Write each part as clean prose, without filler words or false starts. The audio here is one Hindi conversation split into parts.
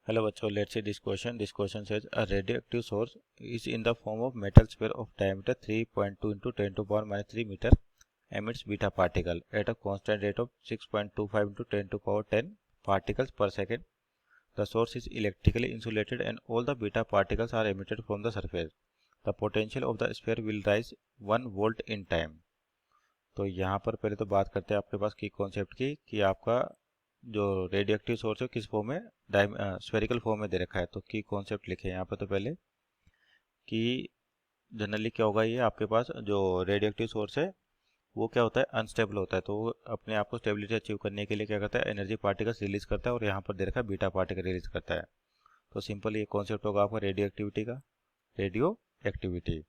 Hello बच्चों, let's see this question. This question says a radioactive source is in the form of metal sphere of diameter 3.2 into 10 to power minus 3 meter emits beta particle at a constant rate of 6.25 into 10 to power 10 particles per second. The source is electrically insulated and all the beta particles are emitted from the surface. The potential of the sphere will rise 1 volt in time. तो यहाँ पर पहले तो बात करते हैं आपके पास की कॉन्सेप्ट की कि आपका जो रेडियो एक्टिव सोर्स है किस फॉर्म में स्फेरिकल फॉर्म में दे रखा है। तो की कॉन्सेप्ट लिखे हैं यहाँ पर तो पहले कि जनरली क्या होगा, ये आपके पास जो रेडियो एक्टिव सोर्स है वो क्या होता है, अनस्टेबल होता है। तो वो अपने आप को स्टेबिलिटी अचीव करने के लिए क्या करता है, एनर्जी पार्टिकल्स रिलीज करता है और यहाँ पर दे रखा है बीटा पार्टिकल रिलीज करता है। तो सिंपल ये कॉन्सेप्ट होगा आपका रेडियो एक्टिविटी का, रेडियो एक्टिविटी।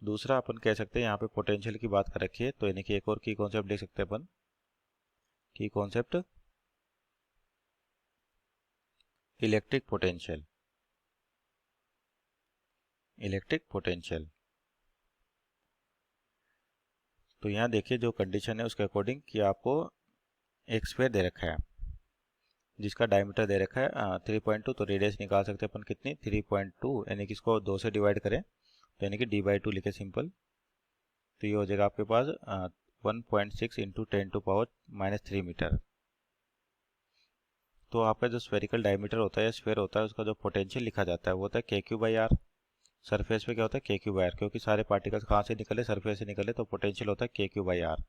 दूसरा अपन कह सकते हैं यहाँ पे पोटेंशियल की बात कर रखी है, तो यानी कि एक और की कॉन्सेप्ट देख सकते हैं अपन की concept electric potential. Electric potential तो यहाँ देखिए जो कंडीशन है उसके अकॉर्डिंग कि आपको एक स्फीयर दे रखा है जिसका डायमीटर दे रखा है 3.2। तो रेडियस निकाल सकते हैं अपन कितनी, 3.2, यानी कि इसको 2 से डिवाइड करें तो यानी कि d/2 लिखे सिंपल। तो ये हो जाएगा आपके पास 1.6 into 10 to power minus 3 meter. तो आपका जो स्फेरिकल डायमीटर होता है या स्फीयर होता है उसका जो पोटेंशियल लिखा जाता है वो होता है KQ/R। सरफेस पे क्या होता है KQ/R, क्योंकि सारे पार्टिकल्स कहाँ से निकले, सरफेस से निकले, तो पोटेंशियल होता है KQ/R।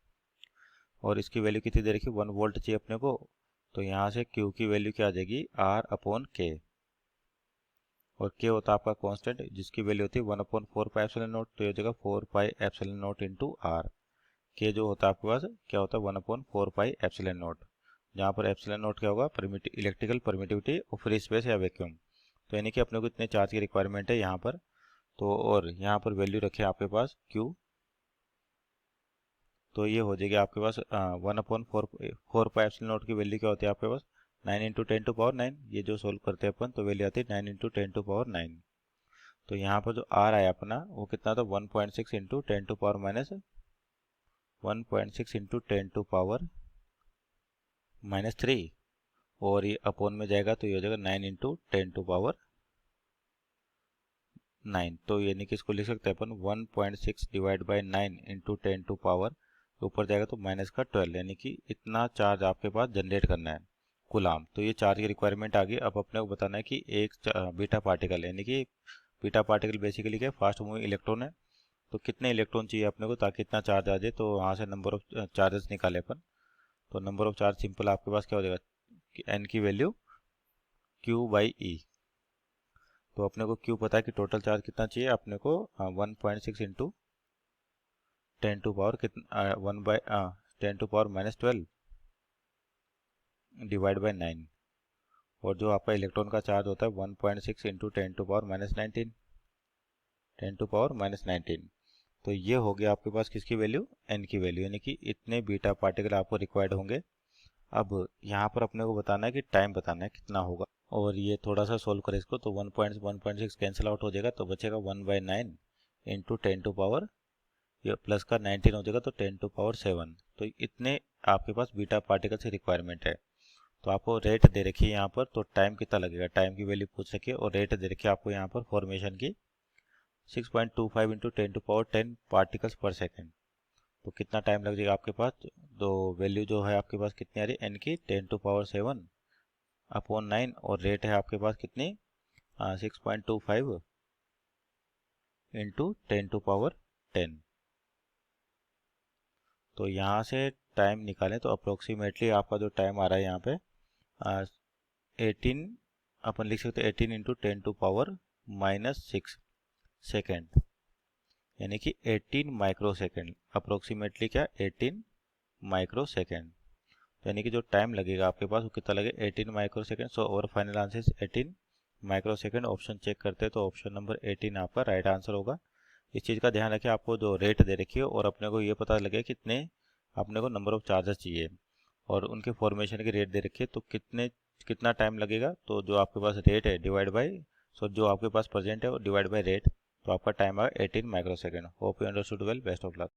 और इसकी वैल्यू कितनी दे रखी, 1 वोल्ट चाहिए अपने को। तो यहाँ से Q की वैल्यू क्या आ जाएगी, R/K। और K होता है आपका कांस्टेंट जिसकी वैल्यू होती है 1/4πε0। तो ये हो जाएगा 4πε0 इंटू R। K जो होता है आपके पास क्या होता है 1/4πε0, जहाँ पर ε0 क्या होगा, इलेक्ट्रिकल परमिटिविटी और फ्री स्पेस या वैक्यूम। तो यानी कि अपने को इतने चार्ज की रिक्वायरमेंट है यहाँ पर। तो और यहाँ पर वैल्यू रखे आपके पास Q। तो ये हो जाएगी आपके पास 1/4πε0 की वैल्यू क्या होती है आपके पास 9 इंटू 10 टू पावर 9। ये जो सोल्व करते हैं अपन तो वैल्यू आती है 9 इंटू 10 टू पावर 9। तो यहाँ पर जो R आया अपना वो कितना था, 1.6 into 10 to power minus 1.6 into 10 to power minus 3। और ये अपॉन में जाएगा तो ये हो जाएगा 9 इंटू 10 टू पावर 9। तो यानी कि इसको लिख सकते हैं अपन 1.6 divide by 9 into 10 to power, ऊपर जाएगा तो माइनस का 12, यानी कि इतना चार्ज आपके पास जनरेट करना है कूलाम। तो ये चार्ज की रिक्वायरमेंट आ गई। अब अपने को बताना है कि एक बीटा पार्टिकल, यानी कि बीटा पार्टिकल बेसिकली क्या, फास्ट मूविंग इलेक्ट्रॉन है। तो कितने इलेक्ट्रॉन चाहिए अपने को ताकि इतना चार्ज आ जाए। तो वहाँ से नंबर ऑफ चार्जेस निकाले अपन। तो नंबर ऑफ चार्ज सिंपल आपके पास क्या हो जाएगा कि एन की वैल्यू Q/E। तो अपने को Q पता है कि टोटल चार्ज कितना चाहिए अपने को, 1.6 इंटू 10 टू पावर कितना 10 to power minus 12 divide by 9। और जो आपका इलेक्ट्रॉन का चार्ज होता है 1.6 into 10 to power minus 19, 10 to power minus 19। तो ये हो गया आपके पास किसकी वैल्यू, एन की वैल्यू, यानी कि इतने बीटा पार्टिकल आपको रिक्वायर्ड होंगे। अब यहाँ पर अपने को बताना है कि टाइम बताना है कितना होगा। और ये थोड़ा सा सोल्व करें इसको तो 1.6 कैंसिल आउट हो जाएगा तो बचेगा 1/9 इंटू 10 टू पावर, ये प्लस का 19 हो जाएगा तो 10 टू पावर 7। तो इतने आपके पास बीटा पार्टिकल की रिक्वायरमेंट है। तो आपको रेट दे रखी है यहाँ पर, तो टाइम कितना लगेगा, टाइम की वैल्यू पूछ सके। और रेट दे रखी है आपको यहाँ पर फॉर्मेशन की 6.25 इंटू 10 टू पावर 10 पार्टिकल्स पर सेकेंड। तो कितना टाइम लग जाएगा आपके पास। तो वैल्यू जो है आपके पास कितनी आ रही है, एन की 10 टू पावर 7 अपॉन 9। और रेट है आपके पास कितनी 6.25 इंटू 10 टू पावर 10। तो यहाँ से टाइम निकालें तो अप्रोक्सीमेटली आपका जो टाइम आ रहा है यहाँ पे 18, अपन लिख सकते हैं 18 into 10 to power minus 6 second, यानी कि 18 माइक्रो सेकेंड। अप्रोक्सीमेटली क्या, 18 माइक्रो सेकेंड। यानी कि जो टाइम लगेगा आपके पास वो कितना लगेगा, 18 माइक्रो सेकेंड। सो और final answer 18 micro second. Option check करते हैं तो ऑप्शन नंबर 18 आपका राइट आंसर होगा। इस चीज़ का ध्यान रखें, आपको जो रेट दे रखी है और अपने को ये पता लगे कितने अपने को नंबर ऑफ चार्जेस चाहिए और उनके फॉर्मेशन की रेट दे रखी है। तो कितना टाइम लगेगा, तो जो आपके पास रेट है डिवाइड बाई, जो आपके पास प्रेजेंट है वो डिवाइड बाई रेट, तो आपका टाइम आएगा 18 micro second. Hope you understood well, best of luck.